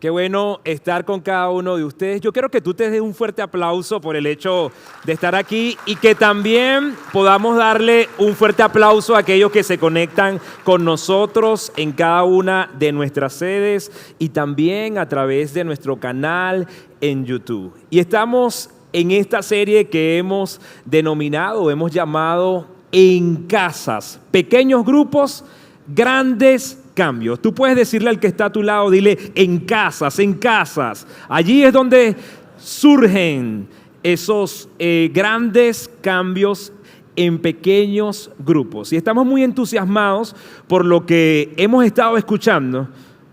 Qué bueno estar con cada uno de ustedes. Yo quiero que tú te des un fuerte aplauso por el hecho de estar aquí y que también podamos darle un fuerte aplauso a aquellos que se conectan con nosotros en cada una de nuestras sedes y también a través de nuestro canal en YouTube. Y estamos en esta serie que hemos denominado, hemos llamado En Casas, pequeños grupos, grandes cambios. Tú puedes decirle al que está a tu lado, dile en casas, en casas. Allí es donde surgen esos grandes cambios en pequeños grupos. Y estamos muy entusiasmados por lo que hemos estado escuchando,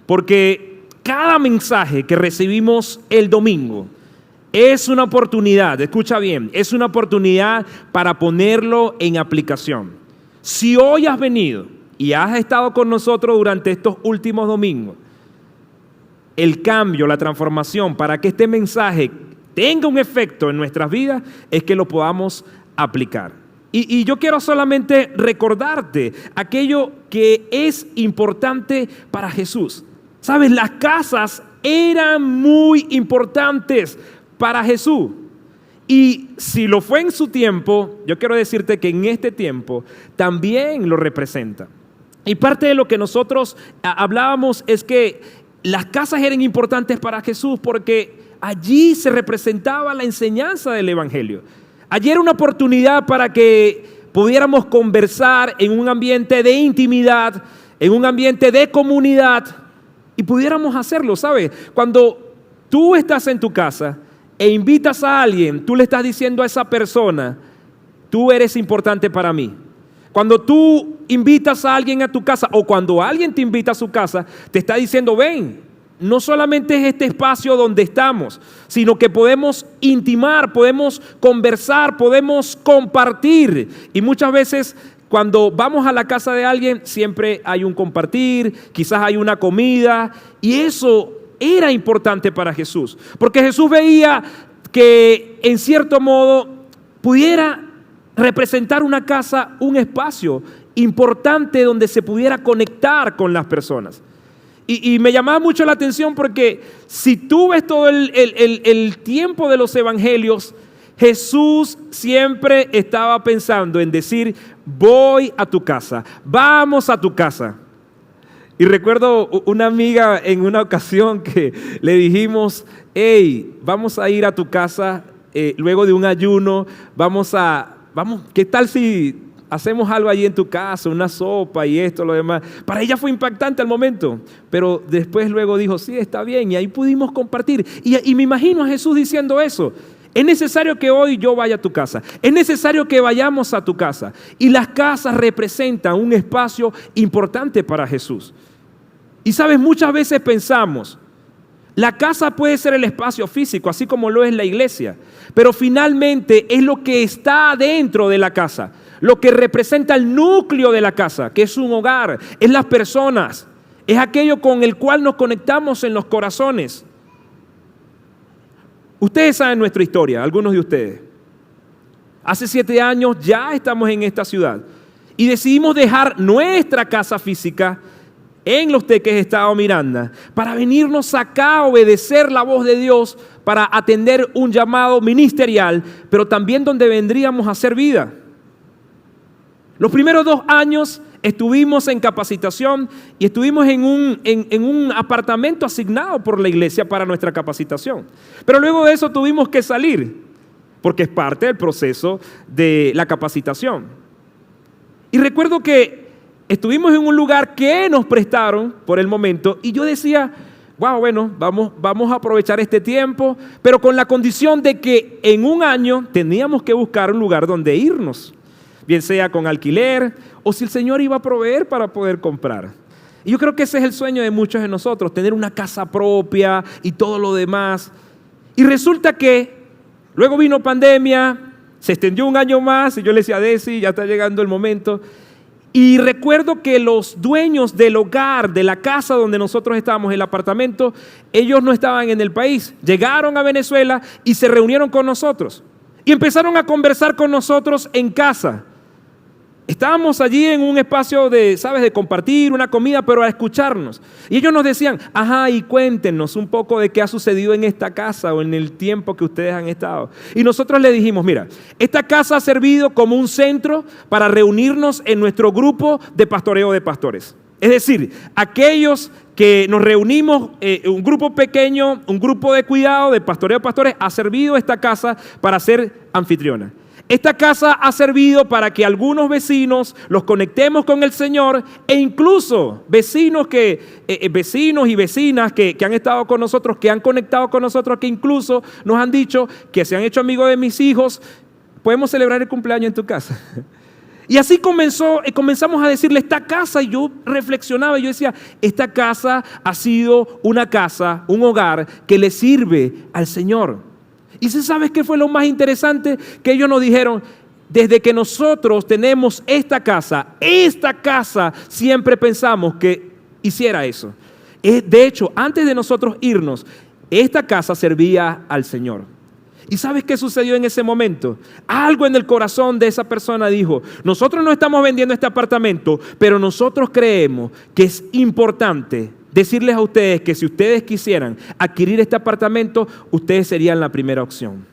porque cada mensaje que recibimos el domingo es una oportunidad, escucha bien, es una oportunidad para ponerlo en aplicación. Si hoy has venido y has estado con nosotros durante estos últimos domingos, el cambio, la transformación, para que este mensaje tenga un efecto en nuestras vidas, es que lo podamos aplicar. Y yo quiero solamente recordarte aquello que es importante para Jesús. ¿Sabes? Las casas eran muy importantes para Jesús. Y si lo fue en su tiempo, yo quiero decirte que en este tiempo también lo representa. Y parte de lo que nosotros hablábamos es que las casas eran importantes para Jesús porque allí se representaba la enseñanza del Evangelio. Allí era una oportunidad para que pudiéramos conversar en un ambiente de intimidad, en un ambiente de comunidad y pudiéramos hacerlo, ¿sabes? Cuando tú estás en tu casa e invitas a alguien, tú le estás diciendo a esa persona, tú eres importante para mí. Cuando tú invitas a alguien a tu casa o cuando alguien te invita a su casa, te está diciendo, ven, no solamente es este espacio donde estamos, sino que podemos intimar, podemos conversar, podemos compartir. Y muchas veces cuando vamos a la casa de alguien, siempre hay un compartir, quizás hay una comida, y eso era importante para Jesús. Porque Jesús veía que en cierto modo pudiera representar una casa, un espacio importante donde se pudiera conectar con las personas. Y me llamaba mucho la atención porque si tú ves todo el tiempo de los evangelios, Jesús siempre estaba pensando en decir, voy a tu casa, vamos a tu casa. Y recuerdo una amiga en una ocasión que le dijimos, hey, vamos a ir a tu casa luego de un ayuno, vamos, ¿qué tal si hacemos algo allí en tu casa, una sopa y esto, lo demás? Para ella fue impactante al momento, pero después luego dijo, sí, está bien, y ahí pudimos compartir. Y me imagino a Jesús diciendo eso. Es necesario que hoy yo vaya a tu casa, es necesario que vayamos a tu casa. Y las casas representan un espacio importante para Jesús. Y sabes, muchas veces pensamos, la casa puede ser el espacio físico, así como lo es la iglesia, pero finalmente es lo que está dentro de la casa, lo que representa el núcleo de la casa, que es un hogar, es las personas, es aquello con el cual nos conectamos en los corazones. Ustedes saben nuestra historia, algunos de ustedes. Hace 7 años ya estamos en esta ciudad y decidimos dejar nuestra casa física en Los Teques, Estado Miranda, para venirnos acá a obedecer la voz de Dios, para atender un llamado ministerial, pero también donde vendríamos a hacer vida. Los primeros 2 años estuvimos en capacitación y estuvimos en un apartamento asignado por la iglesia para nuestra capacitación. Pero luego de eso tuvimos que salir, porque es parte del proceso de la capacitación. Y recuerdo que estuvimos en un lugar que nos prestaron por el momento y yo decía, wow, bueno, vamos a aprovechar este tiempo, pero con la condición de que en un año teníamos que buscar un lugar donde irnos, bien sea con alquiler o si el Señor iba a proveer para poder comprar. Y yo creo que ese es el sueño de muchos de nosotros, tener una casa propia y todo lo demás. Y resulta que luego vino pandemia, se extendió un año más y yo le decía a Desi, ya está llegando el momento. Y recuerdo que los dueños del hogar, de la casa donde nosotros estábamos, el apartamento, ellos no estaban en el país. Llegaron a Venezuela y se reunieron con nosotros. Y empezaron a conversar con nosotros en casa. Estábamos allí en un espacio de, ¿sabes?, de compartir una comida, pero a escucharnos. Y ellos nos decían, ajá, y cuéntenos un poco de qué ha sucedido en esta casa o en el tiempo que ustedes han estado. Y nosotros le dijimos, mira, esta casa ha servido como un centro para reunirnos en nuestro grupo de pastoreo de pastores. Es decir, aquellos que nos reunimos, un grupo pequeño, un grupo de cuidado de pastoreo de pastores, ha servido esta casa para ser anfitriona. Esta casa ha servido para que algunos vecinos los conectemos con el Señor e incluso vecinos y vecinas que han estado con nosotros, que han conectado con nosotros, que incluso nos han dicho que se han hecho amigos de mis hijos, podemos celebrar el cumpleaños en tu casa. Y así comenzamos a decirle esta casa, y yo reflexionaba y yo decía, esta casa ha sido una casa, un hogar que le sirve al Señor. ¿Y sabes qué fue lo más interesante? Que ellos nos dijeron, desde que nosotros tenemos esta casa siempre pensamos que hiciera eso. De hecho, antes de nosotros irnos, esta casa servía al Señor. ¿Y sabes qué sucedió en ese momento? Algo en el corazón de esa persona dijo, nosotros no estamos vendiendo este apartamento, pero nosotros creemos que es importante decirles a ustedes que si ustedes quisieran adquirir este apartamento, ustedes serían la primera opción.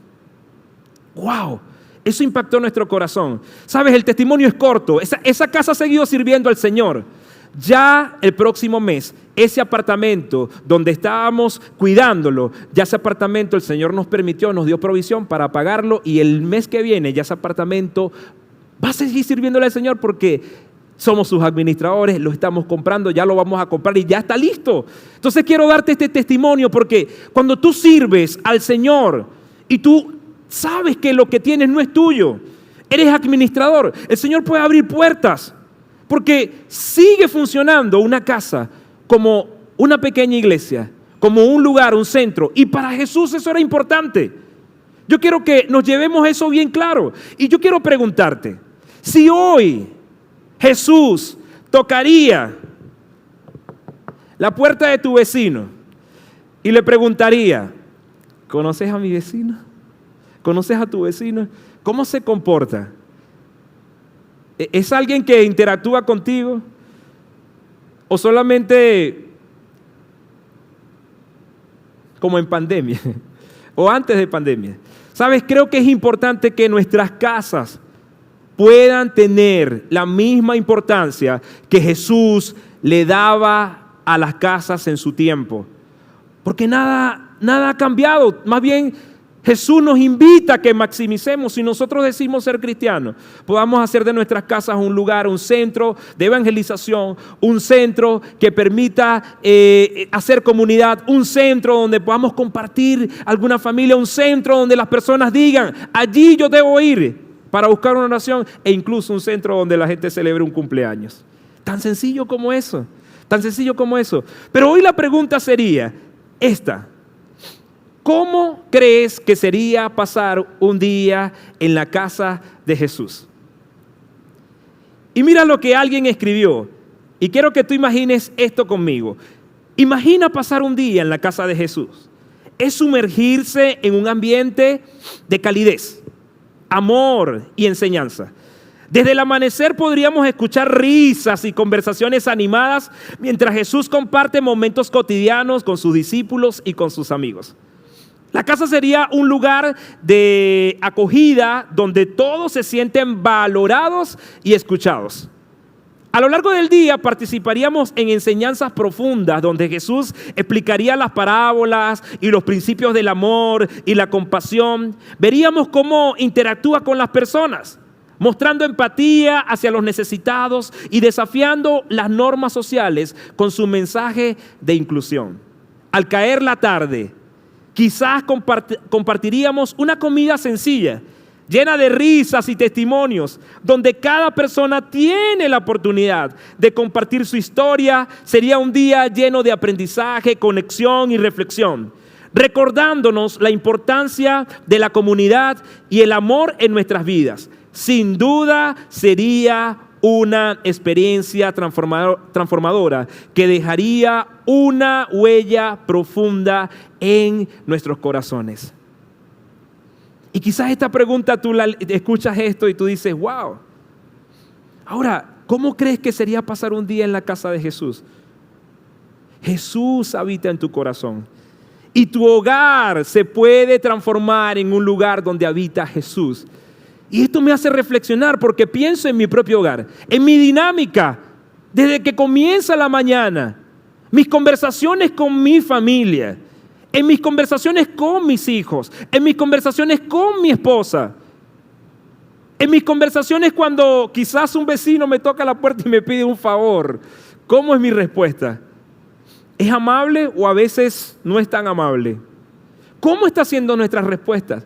¡Wow! Eso impactó nuestro corazón. ¿Sabes? El testimonio es corto. Esa casa ha seguido sirviendo al Señor. Ya el próximo mes, ese apartamento donde estábamos cuidándolo, ya ese apartamento el Señor nos permitió, nos dio provisión para pagarlo, y el mes que viene ya ese apartamento va a seguir sirviéndole al Señor porque somos sus administradores, lo estamos comprando, ya lo vamos a comprar y ya está listo. Entonces quiero darte este testimonio porque cuando tú sirves al Señor y tú sabes que lo que tienes no es tuyo, eres administrador, el Señor puede abrir puertas porque sigue funcionando una casa como una pequeña iglesia, como un lugar, un centro, y para Jesús eso era importante. Yo quiero que nos llevemos eso bien claro y yo quiero preguntarte, si hoy Jesús tocaría la puerta de tu vecino y le preguntaría, ¿conoces a mi vecino? ¿Conoces a tu vecino? ¿Cómo se comporta? ¿Es alguien que interactúa contigo? ¿O solamente como en pandemia? ¿O antes de pandemia? ¿Sabes? Creo que es importante que nuestras casas puedan tener la misma importancia que Jesús le daba a las casas en su tiempo. Porque nada ha cambiado. Más bien, Jesús nos invita a que maximicemos. Si nosotros decimos ser cristianos, podamos hacer de nuestras casas un lugar, un centro de evangelización, un centro que permita hacer comunidad, un centro donde podamos compartir alguna familia, un centro donde las personas digan, allí yo debo ir para buscar una oración, e incluso un centro donde la gente celebre un cumpleaños. Tan sencillo como eso, tan sencillo como eso. Pero hoy la pregunta sería esta: ¿cómo crees que sería pasar un día en la casa de Jesús? Y mira lo que alguien escribió, y quiero que tú imagines esto conmigo. Imagina pasar un día en la casa de Jesús. Es sumergirse en un ambiente de calidez, amor y enseñanza. Desde el amanecer podríamos escuchar risas y conversaciones animadas mientras Jesús comparte momentos cotidianos con sus discípulos y con sus amigos. La casa sería un lugar de acogida donde todos se sienten valorados y escuchados. A lo largo del día participaríamos en enseñanzas profundas donde Jesús explicaría las parábolas y los principios del amor y la compasión. Veríamos cómo interactúa con las personas, mostrando empatía hacia los necesitados y desafiando las normas sociales con su mensaje de inclusión. Al caer la tarde, quizás compartiríamos una comida sencilla, llena de risas y testimonios, donde cada persona tiene la oportunidad de compartir su historia. Sería un día lleno de aprendizaje, conexión y reflexión, recordándonos la importancia de la comunidad y el amor en nuestras vidas. Sin duda sería una experiencia transformadora que dejaría una huella profunda en nuestros corazones. Y quizás esta pregunta tú la escuchas esto y tú dices, wow, Ahora, ¿cómo crees que sería pasar un día en la casa de Jesús? Jesús habita en tu corazón. Y tu hogar se puede transformar en un lugar donde habita Jesús. Y esto me hace reflexionar porque pienso en mi propio hogar, en mi dinámica, desde que comienza la mañana, mis conversaciones con mi familia, en mis conversaciones con mis hijos, en mis conversaciones con mi esposa, en mis conversaciones cuando quizás un vecino me toca la puerta y me pide un favor. ¿Cómo es mi respuesta? ¿Es amable o a veces no es tan amable? ¿Cómo están siendo nuestras respuestas?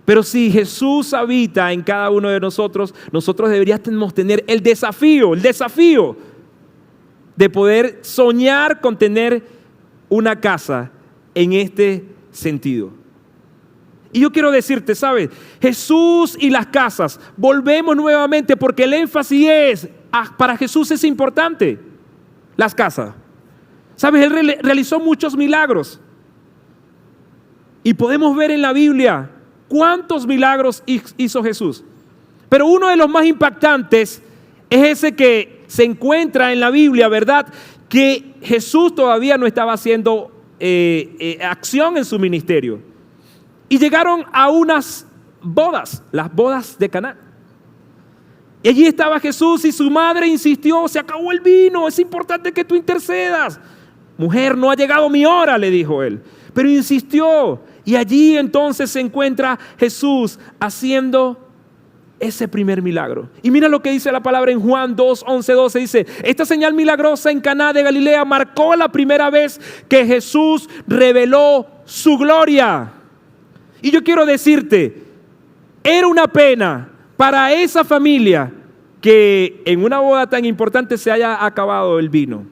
Pero si Jesús habita en cada uno de nosotros, nosotros deberíamos tener el desafío de poder soñar con tener una casa en este sentido. Y yo quiero decirte, ¿sabes? Jesús y las casas, volvemos nuevamente porque el énfasis es, para Jesús es importante, las casas. ¿Sabes? Él realizó muchos milagros. Y podemos ver en la Biblia cuántos milagros hizo Jesús. Pero uno de los más impactantes es ese que se encuentra en la Biblia, ¿verdad? Que Jesús todavía no estaba haciendo acción en su ministerio. Y llegaron a unas bodas, las bodas de Caná. Y allí estaba Jesús y su madre insistió, se acabó el vino, es importante que tú intercedas. Mujer, no ha llegado mi hora, le dijo él. Pero insistió. Y allí entonces se encuentra Jesús haciendo ese primer milagro. Y mira lo que dice la palabra en Juan 2, 11, 12. Dice, esta señal milagrosa en Caná de Galilea marcó la primera vez que Jesús reveló su gloria. Y yo quiero decirte, era una pena para esa familia que en una boda tan importante se haya acabado el vino.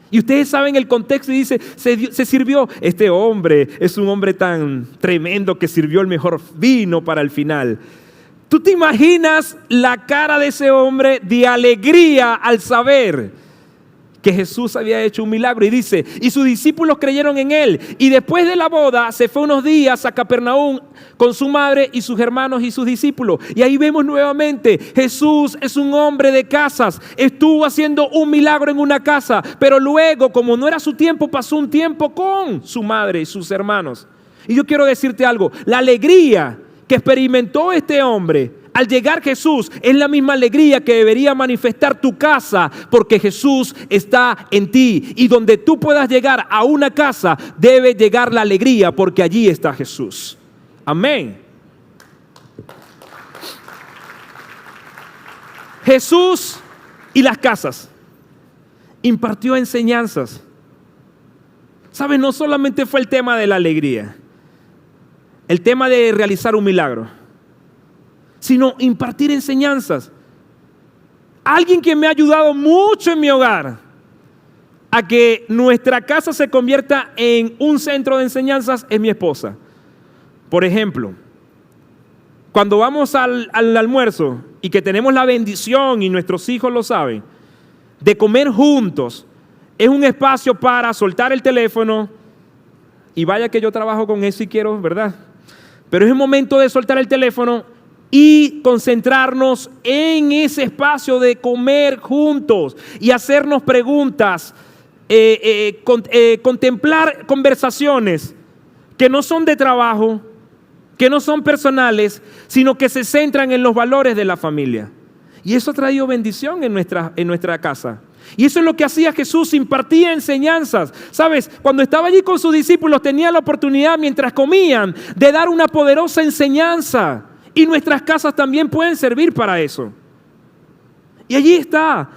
Y ustedes saben el contexto y dice, se sirvió, este hombre es un hombre tan tremendo que sirvió el mejor vino para el final. ¿Tú te imaginas la cara de ese hombre de alegría al saber que Jesús había hecho un milagro? Y dice, y sus discípulos creyeron en él. Y después de la boda se fue unos días a Capernaum con su madre y sus hermanos y sus discípulos. Y ahí vemos nuevamente, Jesús es un hombre de casas. Estuvo haciendo un milagro en una casa, pero luego, como no era su tiempo, pasó un tiempo con su madre y sus hermanos. Y yo quiero decirte algo, la alegría que experimentó este hombre al llegar Jesús es la misma alegría que debería manifestar tu casa, porque Jesús está en ti. Y donde tú puedas llegar a una casa, debe llegar la alegría, porque allí está Jesús. Amén. Jesús y las casas impartió enseñanzas. ¿Sabes? No solamente fue el tema de la alegría, el tema de realizar un milagro, sino impartir enseñanzas. Alguien que me ha ayudado mucho en mi hogar a que nuestra casa se convierta en un centro de enseñanzas es mi esposa. Por ejemplo, cuando vamos al almuerzo y que tenemos la bendición, y nuestros hijos lo saben, de comer juntos, es un espacio para soltar el teléfono. Y vaya que yo trabajo con eso y quiero, ¿verdad? Pero es el momento de soltar el teléfono y concentrarnos en ese espacio de comer juntos y hacernos preguntas, contemplar conversaciones que no son de trabajo, que no son personales, sino que se centran en los valores de la familia. Y eso ha traído bendición en nuestra casa. Y eso es lo que hacía Jesús, impartía enseñanzas. ¿Sabes? Cuando estaba allí con sus discípulos, tenía la oportunidad, mientras comían, de dar una poderosa enseñanza. Y nuestras casas también pueden servir para eso. Y allí está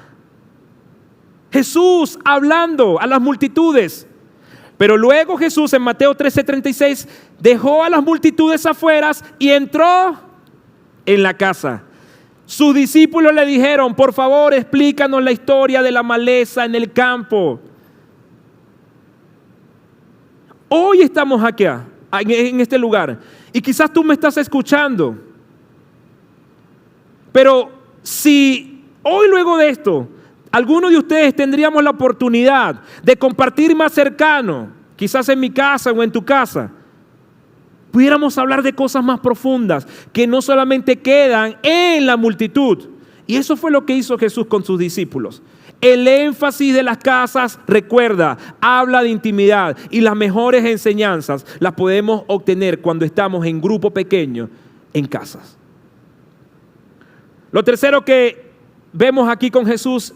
Jesús hablando a las multitudes. Pero luego Jesús en Mateo 13:36 dejó a las multitudes afuera y entró en la casa. Sus discípulos le dijeron, por favor, explícanos la historia de la maleza en el campo. Hoy estamos aquí, en este lugar, y quizás tú me estás escuchando. Pero si hoy, luego de esto, algunos de ustedes tendríamos la oportunidad de compartir más cercano, quizás en mi casa o en tu casa, pudiéramos hablar de cosas más profundas que no solamente quedan en la multitud. Y eso fue lo que hizo Jesús con sus discípulos. El énfasis de las casas, recuerda, habla de intimidad, y las mejores enseñanzas las podemos obtener cuando estamos en grupo pequeño, en casas. Lo tercero que vemos aquí con Jesús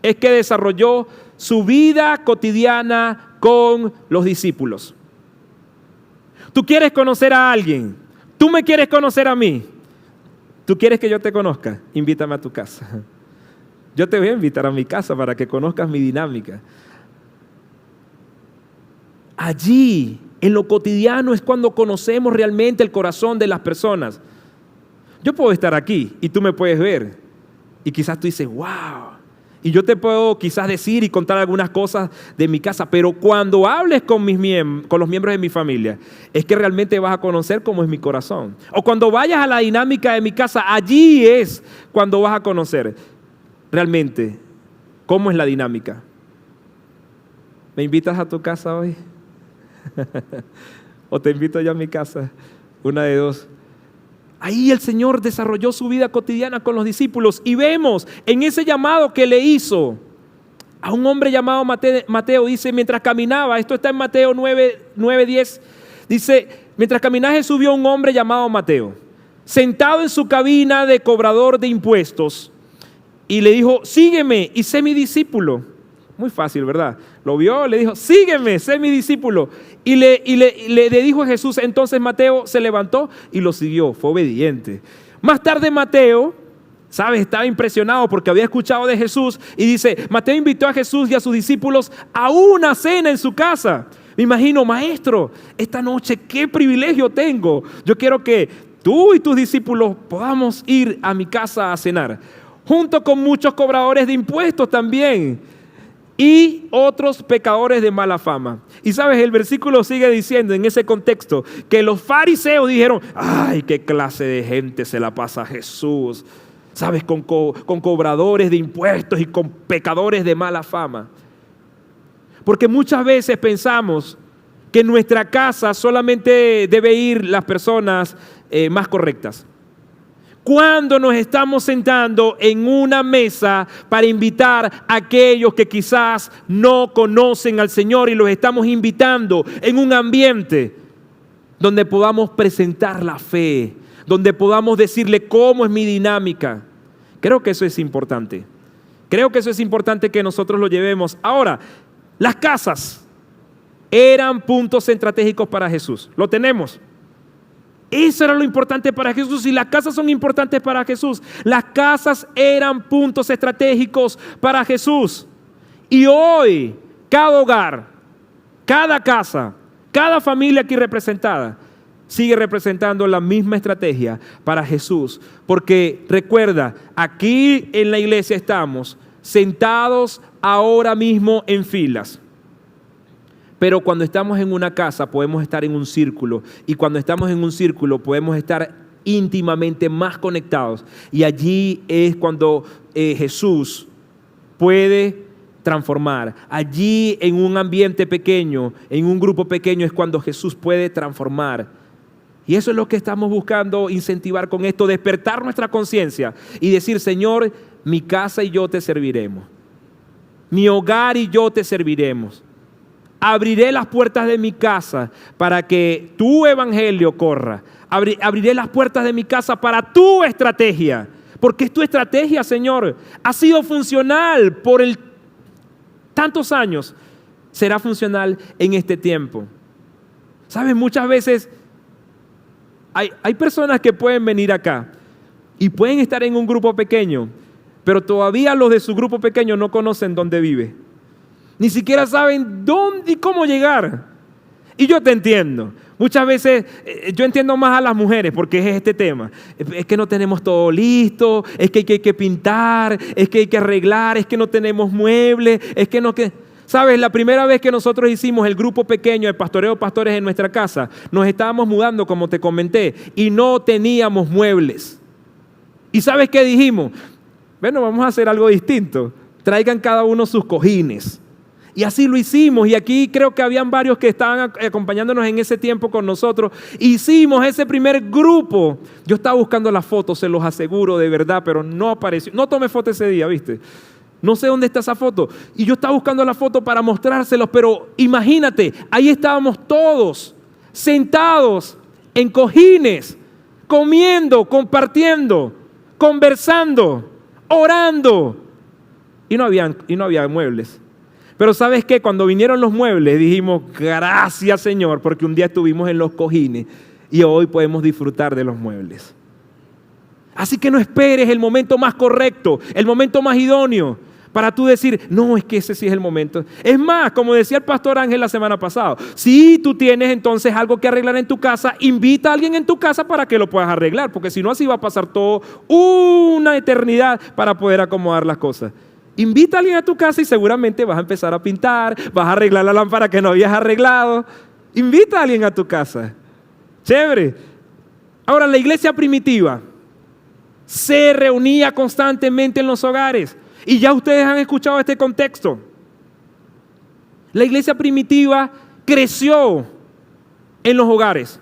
es que desarrolló su vida cotidiana con los discípulos. Tú quieres conocer a alguien, tú me quieres conocer a mí, tú quieres que yo te conozca, invítame a tu casa. Yo te voy a invitar a mi casa para que conozcas mi dinámica. Allí, en lo cotidiano, es cuando conocemos realmente el corazón de las personas. Yo puedo estar aquí y tú me puedes ver y quizás tú dices, wow. Y yo te puedo quizás decir y contar algunas cosas de mi casa, pero cuando hables con los miembros de mi familia, es que realmente vas a conocer cómo es mi corazón. O cuando vayas a la dinámica de mi casa, allí es cuando vas a conocer realmente cómo es la dinámica. ¿Me invitas a tu casa hoy? ¿O te invito yo a mi casa? Una de dos. Ahí el Señor desarrolló su vida cotidiana con los discípulos y vemos en ese llamado que le hizo a un hombre llamado Mateo, dice, mientras caminaba, esto está en Mateo 9:10, dice, mientras caminaba Jesús vio a un hombre llamado Mateo, sentado en su cabina de cobrador de impuestos, y le dijo, sígueme y sé mi discípulo. Muy fácil, ¿verdad? Lo vio, le dijo, sígueme, sé mi discípulo. Y le dijo a Jesús, entonces Mateo se levantó y lo siguió, fue obediente. Más tarde Mateo, ¿sabes? Estaba impresionado porque había escuchado de Jesús y dice, Mateo invitó a Jesús y a sus discípulos a una cena en su casa. Me imagino, maestro, esta noche qué privilegio tengo. Yo quiero que tú y tus discípulos podamos ir a mi casa a cenar, junto con muchos cobradores de impuestos también y otros pecadores de mala fama. Y sabes, el versículo sigue diciendo en ese contexto que los fariseos dijeron, ay, qué clase de gente se la pasa a Jesús, sabes, con cobradores de impuestos y con pecadores de mala fama. Porque muchas veces pensamos que en nuestra casa solamente debe ir las personas más correctas. Cuando nos estamos sentando en una mesa para invitar a aquellos que quizás no conocen al Señor y los estamos invitando en un ambiente donde podamos presentar la fe, donde podamos decirle cómo es mi dinámica. Creo que eso es importante. Creo que eso es importante que nosotros lo llevemos. Ahora, las casas eran puntos estratégicos para Jesús. Lo tenemos. Eso era lo importante para Jesús y las casas son importantes para Jesús. Las casas eran puntos estratégicos para Jesús. Y hoy, cada hogar, cada casa, cada familia aquí representada, sigue representando la misma estrategia para Jesús. Porque recuerda, aquí en la iglesia estamos sentados ahora mismo en filas. Pero cuando estamos en una casa podemos estar en un círculo y cuando estamos en un círculo podemos estar íntimamente más conectados y allí es cuando Jesús puede transformar. Allí en un ambiente pequeño, en un grupo pequeño es cuando Jesús puede transformar. Y eso es lo que estamos buscando incentivar con esto, despertar nuestra conciencia y decir, Señor, mi casa y yo te serviremos. Mi hogar y yo te serviremos. Abriré las puertas de mi casa para que tu evangelio corra. Abriré las puertas de mi casa para tu estrategia. Porque es tu estrategia, Señor. Ha sido funcional por tantos años. Será funcional en este tiempo. ¿Sabes? Muchas veces hay personas que pueden venir acá y pueden estar en un grupo pequeño, pero todavía los de su grupo pequeño no conocen dónde vive. Ni siquiera saben dónde y cómo llegar. Y yo te entiendo. Muchas veces yo entiendo más a las mujeres porque es este tema. Es que no tenemos todo listo, es que hay que pintar, es que hay que arreglar, es que no tenemos muebles, es que no... ¿Sabes? La primera vez que nosotros hicimos el grupo pequeño de pastoreo de pastores en nuestra casa, nos estábamos mudando, como te comenté, y no teníamos muebles. ¿Y sabes qué dijimos? Bueno, vamos a hacer algo distinto. Traigan cada uno sus cojines. Y así lo hicimos, y aquí creo que habían varios que estaban acompañándonos en ese tiempo con nosotros. Hicimos ese primer grupo. Yo estaba buscando las fotos, se los aseguro de verdad, pero no apareció. No tomé foto ese día, ¿viste? No sé dónde está esa foto. Y yo estaba buscando la foto para mostrárselos, pero imagínate, ahí estábamos todos, sentados en cojines, comiendo, compartiendo, conversando, orando. Y no había muebles. Pero ¿sabes qué? Cuando vinieron los muebles dijimos, gracias Señor, porque un día estuvimos en los cojines y hoy podemos disfrutar de los muebles. Así que no esperes el momento más correcto, el momento más idóneo para tú decir, no, es que ese sí es el momento. Es más, como decía el pastor Ángel la semana pasada, si tú tienes entonces algo que arreglar en tu casa, invita a alguien en tu casa para que lo puedas arreglar, porque si no así va a pasar todo una eternidad para poder acomodar las cosas. Invita a alguien a tu casa y seguramente vas a empezar a pintar, vas a arreglar la lámpara que no habías arreglado. Invita a alguien a tu casa. Chévere. Ahora, la iglesia primitiva se reunía constantemente en los hogares. Y ya ustedes han escuchado este contexto. La iglesia primitiva creció en los hogares.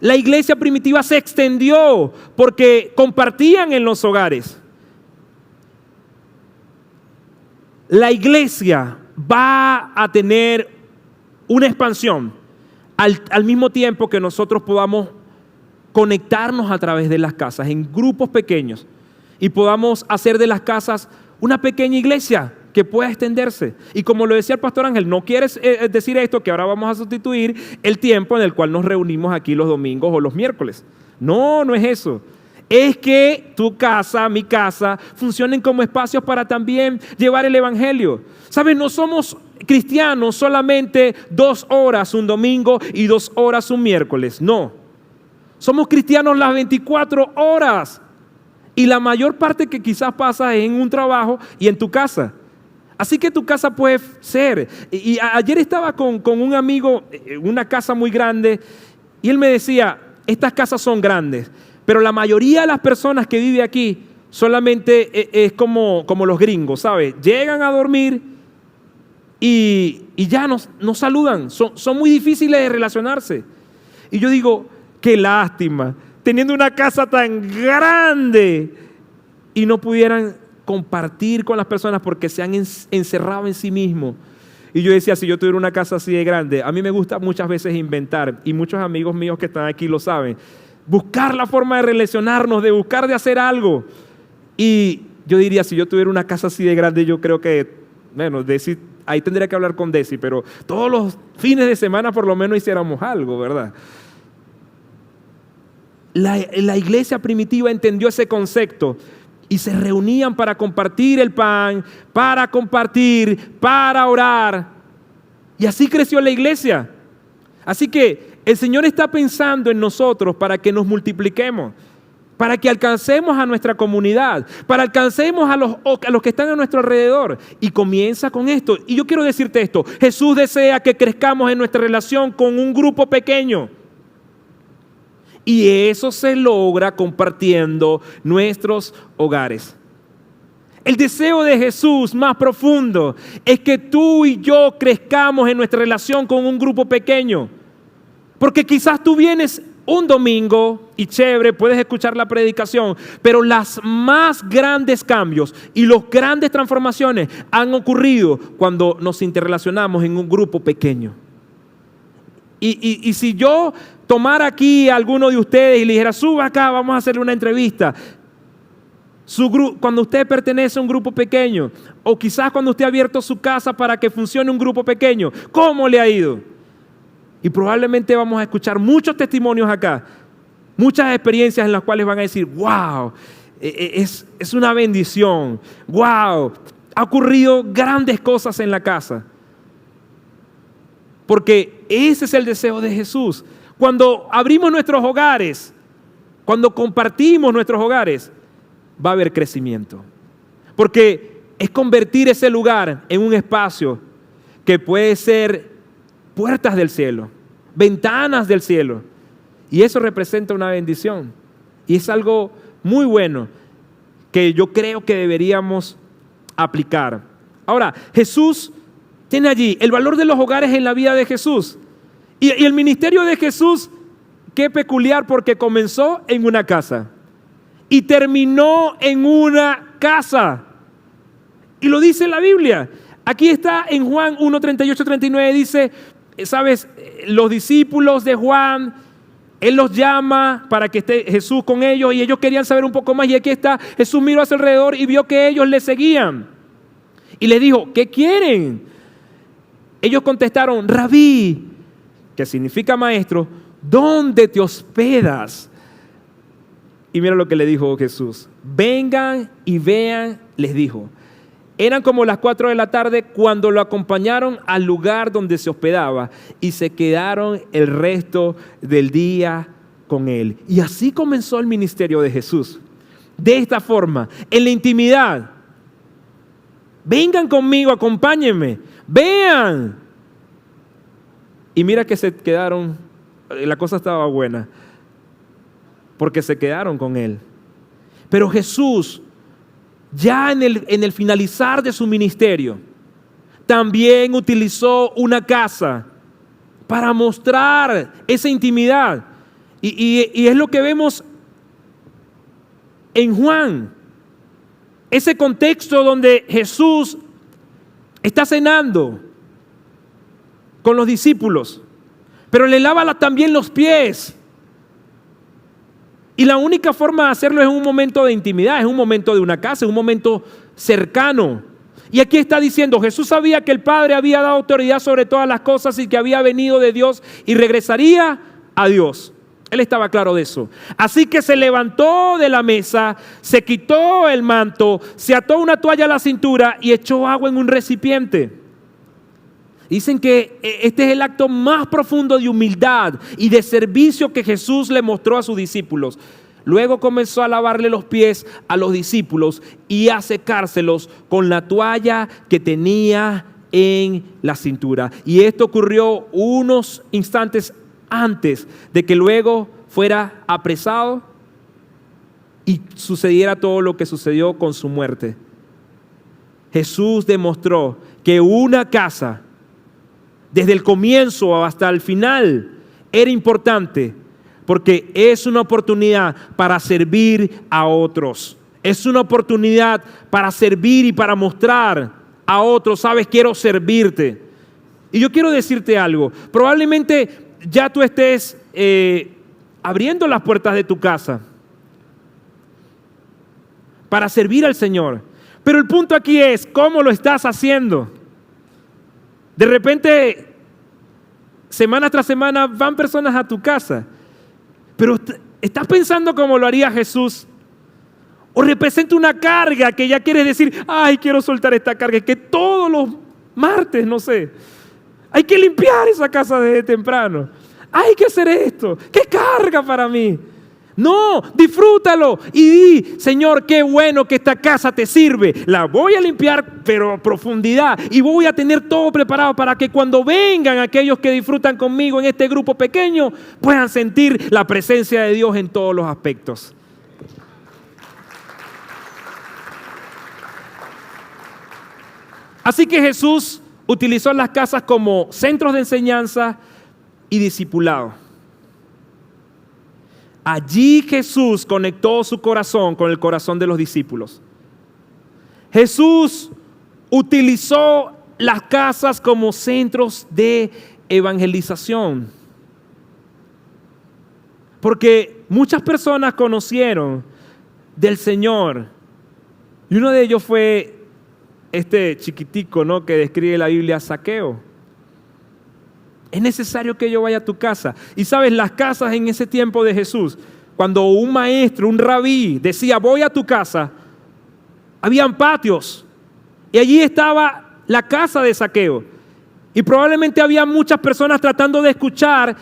La iglesia primitiva se extendió porque compartían en los hogares. La iglesia va a tener una expansión al mismo tiempo que nosotros podamos conectarnos a través de las casas en grupos pequeños y podamos hacer de las casas una pequeña iglesia que pueda extenderse. Y como lo decía el pastor Ángel, no quieres decir esto que ahora vamos a sustituir el tiempo en el cual nos reunimos aquí los domingos o los miércoles. No, no es eso. Es que tu casa, mi casa, funcionen como espacios para también llevar el evangelio. ¿Sabes? No somos cristianos solamente 2 horas un domingo y 2 horas un miércoles. No. Somos cristianos las 24 horas. Y la mayor parte que quizás pasa es en un trabajo y en tu casa. Así que tu casa puede ser. Y ayer estaba con un amigo en una casa muy grande y él me decía, estas casas son grandes. Pero la mayoría de las personas que viven aquí solamente es como los gringos, ¿sabes? Llegan a dormir y ya no saludan. Son muy difíciles de relacionarse. Y yo digo, qué lástima, teniendo una casa tan grande y no pudieran compartir con las personas porque se han encerrado en sí mismos. Y yo decía, si yo tuviera una casa así de grande, a mí me gusta muchas veces inventar, y muchos amigos míos que están aquí lo saben, buscar la forma de relacionarnos, de buscar de hacer algo. Y yo diría, si yo tuviera una casa así de grande, yo creo que, bueno, Desi, ahí tendría que hablar con Desi, pero todos los fines de semana por lo menos hiciéramos algo, ¿verdad? La iglesia primitiva entendió ese concepto y se reunían para compartir el pan, para compartir, para orar. Y así creció la iglesia. Así que el Señor está pensando en nosotros para que nos multipliquemos, para que alcancemos a nuestra comunidad, para alcancemos a los que están a nuestro alrededor. Y comienza con esto. Y yo quiero decirte esto, Jesús desea que crezcamos en nuestra relación con un grupo pequeño. Y eso se logra compartiendo nuestros hogares. El deseo de Jesús más profundo es que tú y yo crezcamos en nuestra relación con un grupo pequeño. Porque quizás tú vienes un domingo y chévere, puedes escuchar la predicación, pero los más grandes cambios y las grandes transformaciones han ocurrido cuando nos interrelacionamos en un grupo pequeño. Y si yo tomara aquí a alguno de ustedes y le dijera, suba acá, vamos a hacerle una entrevista. Cuando usted pertenece a un grupo pequeño, o quizás cuando usted ha abierto su casa para que funcione un grupo pequeño, ¿cómo le ha ido? Y probablemente vamos a escuchar muchos testimonios acá, muchas experiencias en las cuales van a decir, wow, es una bendición, wow, ha ocurrido grandes cosas en la casa. Porque ese es el deseo de Jesús. Cuando abrimos nuestros hogares, cuando compartimos nuestros hogares, va a haber crecimiento. Porque es convertir ese lugar en un espacio que puede ser puertas del cielo, ventanas del cielo. Y eso representa una bendición. Y es algo muy bueno que yo creo que deberíamos aplicar. Ahora, Jesús estén allí. El valor de los hogares en la vida de Jesús. Y el ministerio de Jesús, qué peculiar, porque comenzó en una casa y terminó en una casa. Y lo dice la Biblia. Aquí está en Juan 1, 38, 39, dice, ¿sabes? Los discípulos de Juan, él los llama para que esté Jesús con ellos y ellos querían saber un poco más. Y aquí está, Jesús miró hacia alrededor y vio que ellos le seguían. Y les dijo, ¿qué quieren? Ellos contestaron, Rabí, que significa maestro, ¿dónde te hospedas? Y mira lo que le dijo Jesús. Vengan y vean, les dijo. Eran como las 4 de la tarde cuando lo acompañaron al lugar donde se hospedaba y se quedaron el resto del día con él. Y así comenzó el ministerio de Jesús. De esta forma, en la intimidad. Vengan conmigo, acompáñenme, vean. Y mira que se quedaron, la cosa estaba buena, porque se quedaron con él. Pero Jesús, ya en el finalizar de su ministerio, también utilizó una casa para mostrar esa intimidad. Y es lo que vemos en Juan. Ese contexto donde Jesús está cenando con los discípulos, pero le lava también los pies. Y la única forma de hacerlo es en un momento de intimidad, es un momento de una casa, es un momento cercano. Y aquí está diciendo, Jesús sabía que el Padre había dado autoridad sobre todas las cosas y que había venido de Dios y regresaría a Dios. Él estaba claro de eso. Así que se levantó de la mesa, se quitó el manto, se ató una toalla a la cintura y echó agua en un recipiente. Dicen que este es el acto más profundo de humildad y de servicio que Jesús le mostró a sus discípulos. Luego comenzó a lavarle los pies a los discípulos y a secárselos con la toalla que tenía en la cintura. Y esto ocurrió unos instantes antes de que luego fuera apresado y sucediera todo lo que sucedió con su muerte. Jesús demostró que una casa, desde el comienzo hasta el final, era importante porque es una oportunidad para servir a otros. Es una oportunidad para servir y para mostrar a otros, sabes, quiero servirte. Y yo quiero decirte algo, probablemente ya tú estés abriendo las puertas de tu casa para servir al Señor. Pero el punto aquí es, ¿cómo lo estás haciendo? De repente, semana tras semana van personas a tu casa, pero ¿estás pensando cómo lo haría Jesús? ¿O representa una carga que ya quieres decir, ay, quiero soltar esta carga, que todos los martes, no sé, hay que limpiar esa casa desde temprano, hay que hacer esto, qué carga para mí? No, disfrútalo y di, Señor, qué bueno que esta casa te sirve. La voy a limpiar, pero a profundidad. Y voy a tener todo preparado para que cuando vengan aquellos que disfrutan conmigo en este grupo pequeño, puedan sentir la presencia de Dios en todos los aspectos. Así que Jesús utilizó las casas como centros de enseñanza y discipulado. Allí Jesús conectó su corazón con el corazón de los discípulos. Jesús utilizó las casas como centros de evangelización. Porque muchas personas conocieron del Señor. Y uno de ellos fue este chiquitico, ¿no?, que describe la Biblia, Zaqueo. Es necesario que yo vaya a tu casa. Y sabes, las casas en ese tiempo de Jesús, cuando un maestro, un rabí decía, voy a tu casa, habían patios. Y allí estaba la casa de Zaqueo. Y probablemente había muchas personas tratando de escuchar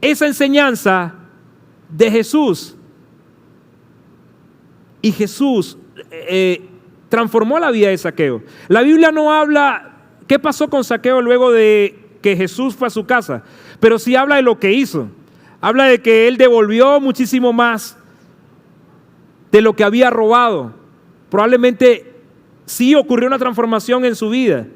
esa enseñanza de Jesús. Y Jesús transformó la vida de Zaqueo. La Biblia no habla qué pasó con Zaqueo luego de que Jesús fue a su casa, pero sí habla de lo que hizo. Habla de que él devolvió muchísimo más de lo que había robado. Probablemente sí ocurrió una transformación en su vida.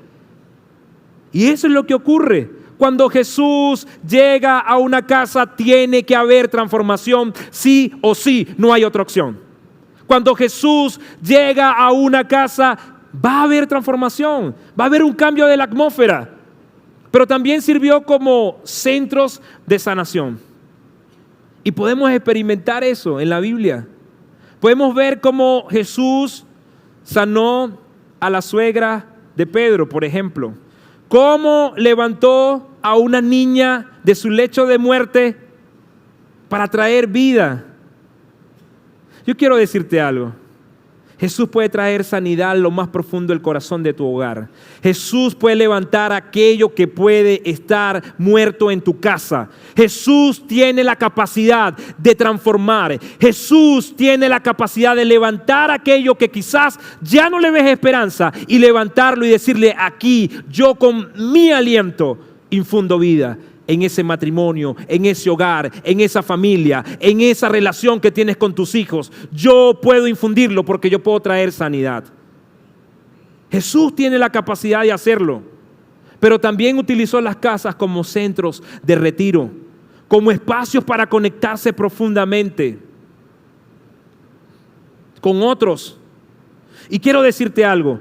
Y eso es lo que ocurre. Cuando Jesús llega a una casa, tiene que haber transformación, sí o sí, no hay otra opción. Cuando Jesús llega a una casa, va a haber transformación, va a haber un cambio de la atmósfera. Pero también sirvió como centros de sanación. Y podemos experimentar eso en la Biblia. Podemos ver cómo Jesús sanó a la suegra de Pedro, por ejemplo. Cómo levantó a una niña de su lecho de muerte para traer vida. Yo quiero decirte algo. Jesús puede traer sanidad a lo más profundo del corazón de tu hogar. Jesús puede levantar aquello que puede estar muerto en tu casa. Jesús tiene la capacidad de transformar. Jesús tiene la capacidad de levantar aquello que quizás ya no le ves esperanza y levantarlo y decirle: aquí yo con mi aliento infundo vida. En ese matrimonio, en ese hogar, en esa familia, en esa relación que tienes con tus hijos. Yo puedo infundirlo porque yo puedo traer sanidad. Jesús tiene la capacidad de hacerlo, pero también utilizó las casas como centros de retiro, como espacios para conectarse profundamente con otros. Y quiero decirte algo,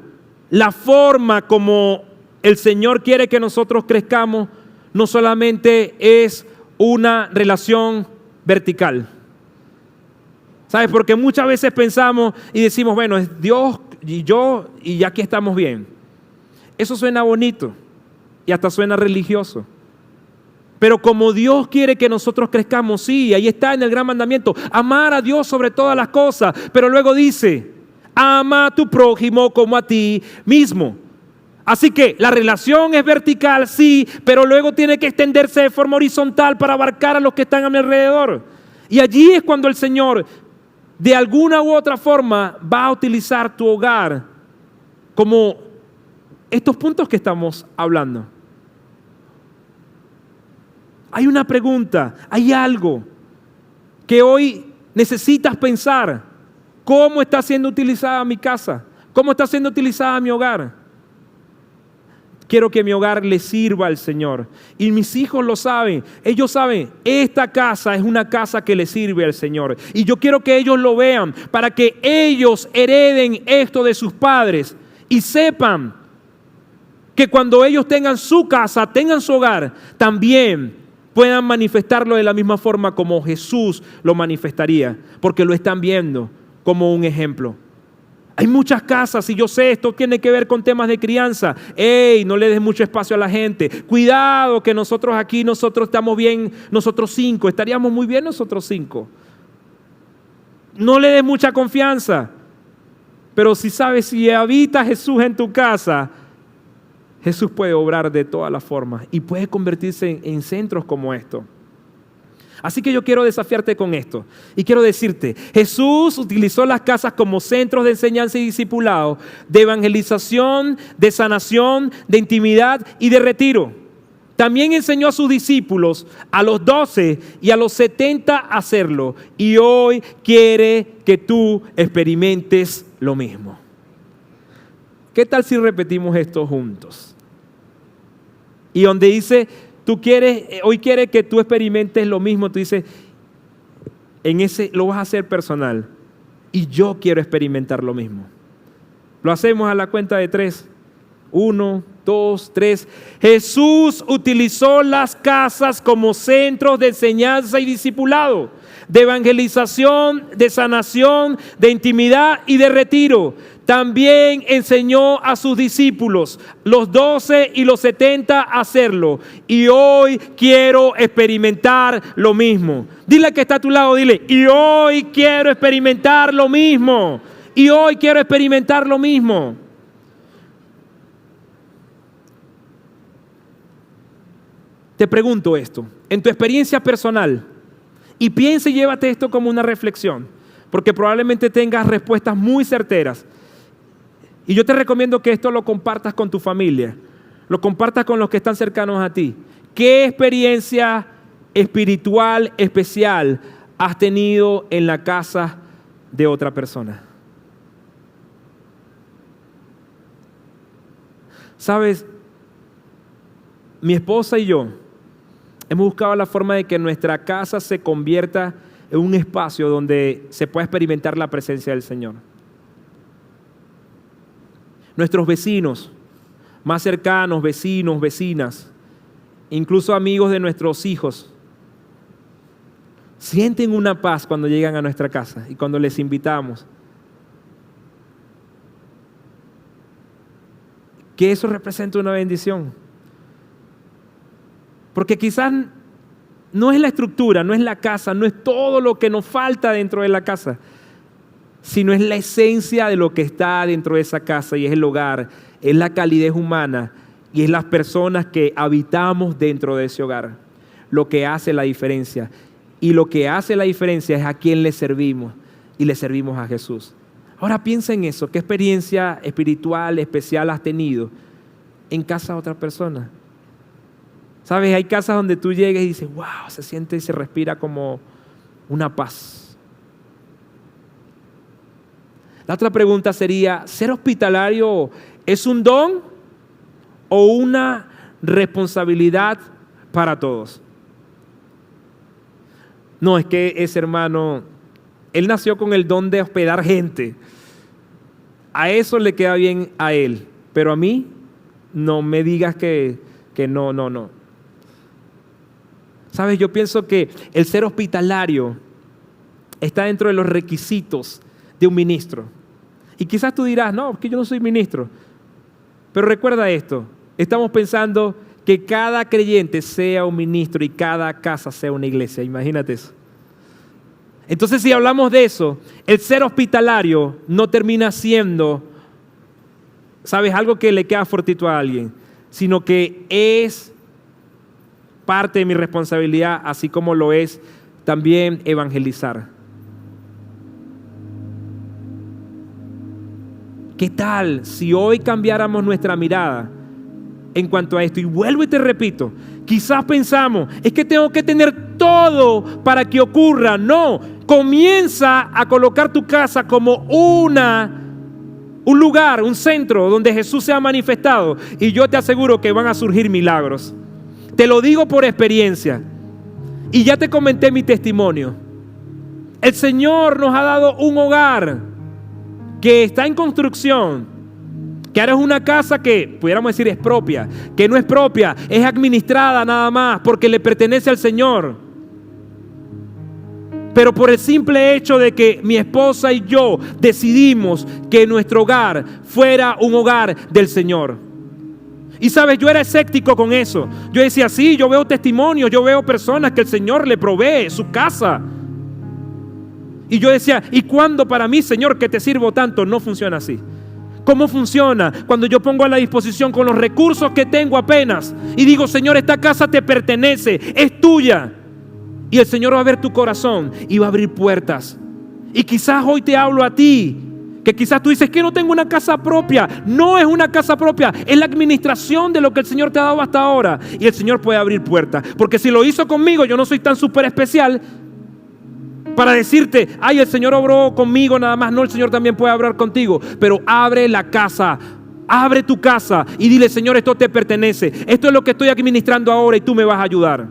la forma como el Señor quiere que nosotros crezcamos no solamente es una relación vertical. ¿Sabes? Porque muchas veces pensamos y decimos: bueno, es Dios y yo y ya aquí estamos bien. Eso suena bonito y hasta suena religioso. Pero como Dios quiere que nosotros crezcamos, sí, ahí está en el gran mandamiento: amar a Dios sobre todas las cosas. Pero luego dice: ama a tu prójimo como a ti mismo. Así que la relación es vertical, sí, pero luego tiene que extenderse de forma horizontal para abarcar a los que están a mi alrededor. Y allí es cuando el Señor, de alguna u otra forma, va a utilizar tu hogar como estos puntos que estamos hablando. Hay una pregunta, hay algo que hoy necesitas pensar. ¿Cómo está siendo utilizada mi casa? ¿Cómo está siendo utilizada mi hogar? Quiero que mi hogar le sirva al Señor. Y mis hijos lo saben. Ellos saben, esta casa es una casa que le sirve al Señor. Y yo quiero que ellos lo vean para que ellos hereden esto de sus padres y sepan que cuando ellos tengan su casa, tengan su hogar, también puedan manifestarlo de la misma forma como Jesús lo manifestaría, porque lo están viendo como un ejemplo. Hay muchas casas, y yo sé, esto tiene que ver con temas de crianza. ¡Ey! No le des mucho espacio a la gente. Cuidado que nosotros aquí, nosotros estamos bien, nosotros 5. Estaríamos muy bien nosotros 5. No le des mucha confianza. Pero si sabes, si habita Jesús en tu casa, Jesús puede obrar de todas las formas y puede convertirse en centros como esto. Así que yo quiero desafiarte con esto y quiero decirte: Jesús utilizó las casas como centros de enseñanza y discipulado, de evangelización, de sanación, de intimidad y de retiro. También enseñó a sus discípulos, a los 12 y a los 70 a hacerlo, y hoy quiere que tú experimentes lo mismo. ¿Qué tal si repetimos esto juntos? Y donde dice: hoy quiere que tú experimentes lo mismo, tú dices, en ese lo vas a hacer personal. Y yo quiero experimentar lo mismo. Lo hacemos a la cuenta de 3. 1, 2, 3. Jesús utilizó las casas como centros de enseñanza y discipulado, de evangelización, de sanación, de intimidad y de retiro. También enseñó a sus discípulos, los 12 y los 70, a hacerlo. Y hoy quiero experimentar lo mismo. Dile al que está a tu lado, dile: y hoy quiero experimentar lo mismo. Y hoy quiero experimentar lo mismo. Te pregunto esto, en tu experiencia personal, y piensa y llévate esto como una reflexión, porque probablemente tengas respuestas muy certeras. Y yo te recomiendo que esto lo compartas con tu familia, lo compartas con los que están cercanos a ti. ¿Qué experiencia espiritual especial has tenido en la casa de otra persona? ¿Sabes? mi esposa y yo hemos buscado la forma de que nuestra casa se convierta en un espacio donde se pueda experimentar la presencia del Señor. Nuestros vecinos más cercanos, vecinos, vecinas, incluso amigos de nuestros hijos, sienten una paz cuando llegan a nuestra casa y cuando les invitamos. Que eso representa una bendición. Porque quizás no es la estructura, no es la casa, no es todo lo que nos falta dentro de la casa, sino es la esencia de lo que está dentro de esa casa y es el hogar, es la calidez humana y es las personas que habitamos dentro de ese hogar, lo que hace la diferencia. Y lo que hace la diferencia es a quién le servimos y le servimos a Jesús. Ahora piensa en eso, ¿qué experiencia espiritual especial has tenido en casa de otra persona? ¿Sabes? Hay casas donde tú llegas y dices, wow, se siente y se respira como una paz. La otra pregunta sería, ¿ser hospitalario es un don o una responsabilidad para todos? No, es que ese hermano, él nació con el don de hospedar gente. A eso le queda bien a él, pero a mí no me digas que no. ¿Sabes? Yo pienso que el ser hospitalario está dentro de los requisitos de un ministro. Y quizás tú dirás, no, es que yo no soy ministro. Pero recuerda esto, estamos pensando que cada creyente sea un ministro y cada casa sea una iglesia. Imagínate eso. Entonces, si hablamos de eso, el ser hospitalario no termina siendo, ¿sabes?, algo que le queda fortuito a alguien, sino que es parte de mi responsabilidad, así como lo es también evangelizar. ¿Qué tal si hoy cambiáramos nuestra mirada en cuanto a esto? Y vuelvo y te repito, quizás pensamos, es que tengo que tener todo para que ocurra. No, comienza a colocar tu casa como un lugar, un centro donde Jesús se ha manifestado y yo te aseguro que van a surgir milagros. Te lo digo por experiencia y ya te comenté mi testimonio. El Señor nos ha dado un hogar que está en construcción, que ahora es una casa que pudiéramos decir es propia, que no es propia, es administrada nada más porque le pertenece al Señor. Pero por el simple hecho de que mi esposa y yo decidimos que nuestro hogar fuera un hogar del Señor. Y sabes, yo era escéptico con eso. Yo decía, sí, yo veo testimonios, yo veo personas que el Señor le provee su casa. Y yo decía, ¿y cuándo para mí, Señor, que te sirvo tanto? No funciona así. ¿Cómo funciona? Cuando yo pongo a la disposición con los recursos que tengo apenas y digo, Señor, esta casa te pertenece, es tuya. Y el Señor va a ver tu corazón y va a abrir puertas. Y quizás hoy te hablo a ti, que quizás tú dices que no tengo una casa propia. No es una casa propia, es la administración de lo que el Señor te ha dado hasta ahora. Y el Señor puede abrir puertas. Porque si lo hizo conmigo, yo no soy tan súper especial para decirte, ay, el Señor obró conmigo nada más. No, el Señor también puede obrar contigo. Pero abre la casa, abre tu casa y dile, Señor, esto te pertenece. Esto es lo que estoy administrando ahora y tú me vas a ayudar.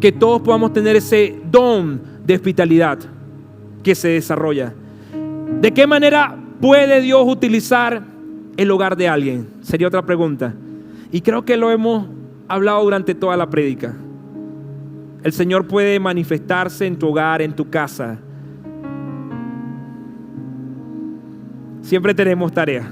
Que todos podamos tener ese don de hospitalidad que se desarrolla. ¿De qué manera puede Dios utilizar el hogar de alguien? Sería otra pregunta. Y creo que lo hemos hablado durante toda la prédica. El Señor puede manifestarse en tu hogar, en tu casa. Siempre tenemos tareas.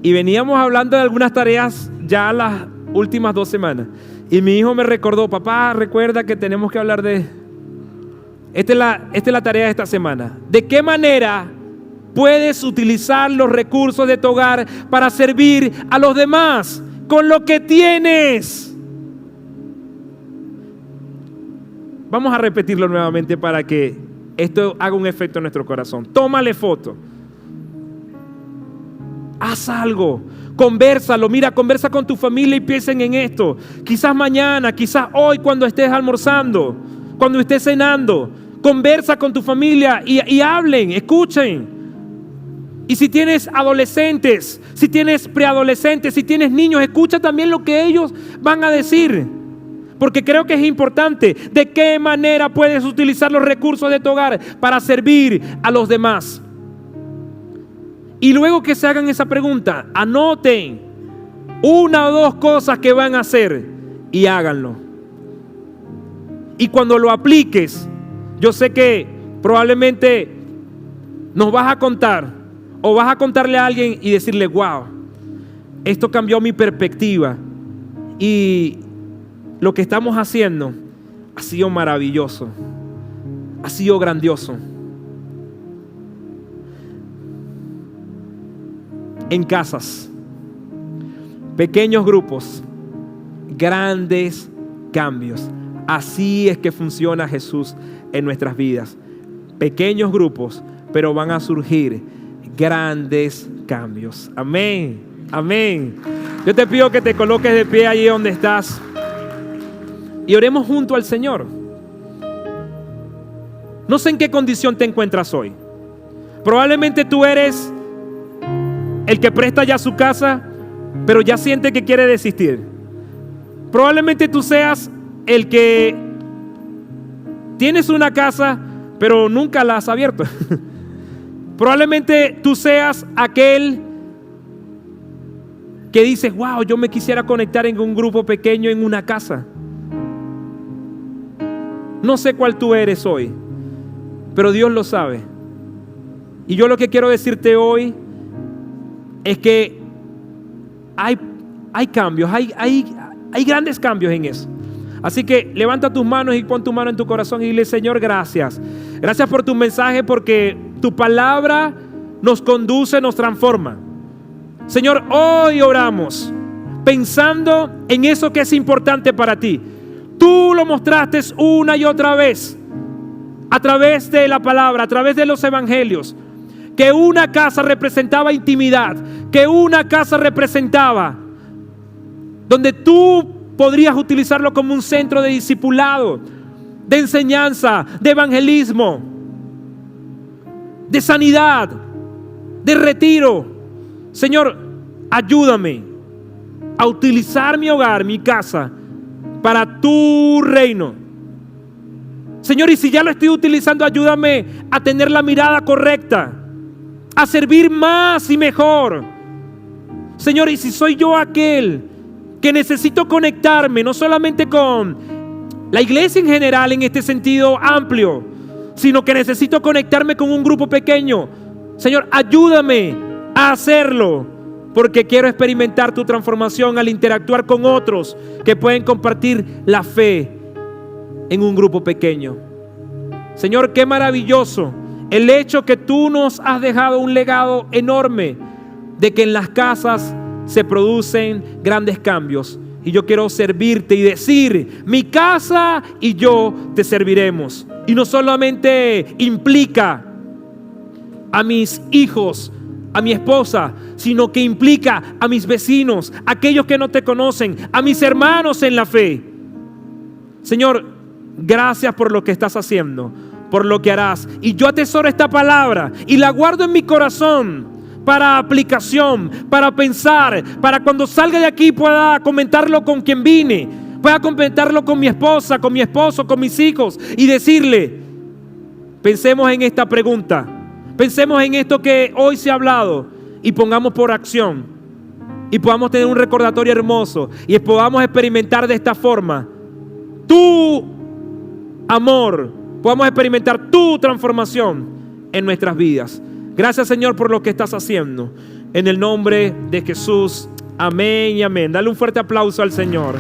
Y veníamos hablando de algunas tareas ya las últimas 2 semanas. Y mi hijo me recordó, papá, recuerda que tenemos que hablar de... Esta es la tarea de esta semana. ¿De qué manera puedes utilizar los recursos de tu hogar para servir a los demás con lo que tienes? Vamos a repetirlo nuevamente para que esto haga un efecto en nuestro corazón. Tómale foto. Haz algo. Convérsalo, mira, conversa con tu familia y piensen en esto. Quizás mañana, quizás hoy cuando estés almorzando, cuando estés cenando, conversa con tu familia y hablen, escuchen. Y si tienes adolescentes, si tienes preadolescentes, si tienes niños, escucha también lo que ellos van a decir. Porque creo que es importante. ¿De qué manera puedes utilizar los recursos de tu hogar para servir a los demás? Y luego que se hagan esa pregunta, anoten 1 o 2 cosas que van a hacer y háganlo. Y cuando lo apliques, yo sé que probablemente nos vas a contar o vas a contarle a alguien y decirle: wow, esto cambió mi perspectiva y lo que estamos haciendo ha sido maravilloso, ha sido grandioso. En casas, pequeños grupos, grandes cambios. Así es que funciona Jesús en nuestras vidas. Pequeños grupos, pero van a surgir grandes cambios. Amén, amén. Yo te pido que te coloques de pie allí donde estás y oremos junto al Señor. No sé en qué condición te encuentras hoy. Probablemente tú eres el que presta ya su casa, pero ya siente que quiere desistir. Probablemente tú seas el que tienes una casa, pero nunca la has abierto. Probablemente tú seas aquel que dices: wow, yo me quisiera conectar en un grupo pequeño en una casa. No sé cuál tú eres hoy, pero Dios lo sabe. Y yo lo que quiero decirte hoy es que hay cambios, hay grandes cambios en eso. Así que levanta tus manos y pon tu mano en tu corazón y dile: Señor, gracias. Gracias por tu mensaje, porque tu palabra nos conduce, nos transforma. Señor, hoy oramos pensando en eso que es importante para ti. Tú lo mostraste una y otra vez a través de la palabra, a través de los evangelios, que una casa representaba intimidad, que una casa representaba donde tú podrías utilizarlo como un centro de discipulado, de enseñanza, de evangelismo, de sanidad, de retiro. Señor, ayúdame a utilizar mi hogar, mi casa, para tu reino. Señor, y si ya lo estoy utilizando, ayúdame a tener la mirada correcta, a servir más y mejor. Señor, y si soy yo aquel que necesito conectarme no solamente con la iglesia en general en este sentido amplio, sino que necesito conectarme con un grupo pequeño, Señor, ayúdame a hacerlo, porque quiero experimentar tu transformación al interactuar con otros que pueden compartir la fe en un grupo pequeño. Señor, qué maravilloso el hecho que tú nos has dejado un legado enorme de que en las casas se producen grandes cambios. Y yo quiero servirte y decir: mi casa y yo te serviremos. Y no solamente implica a mis hijos, a mi esposa, sino que implica a mis vecinos, aquellos que no te conocen, a mis hermanos en la fe. Señor, gracias por lo que estás haciendo, por lo que harás. Y yo atesoro esta palabra y la guardo en mi corazón para aplicación, para pensar, para cuando salga de aquí pueda comentarlo con quien vine, pueda comentarlo con mi esposa, con mi esposo, con mis hijos y decirle: pensemos en esta pregunta, pensemos en esto que hoy se ha hablado y pongamos por acción y podamos tener un recordatorio hermoso y podamos experimentar de esta forma tu amor, podamos experimentar tu transformación en nuestras vidas. Gracias, Señor, por lo que estás haciendo. En el nombre de Jesús, amén y amén. Dale un fuerte aplauso al Señor.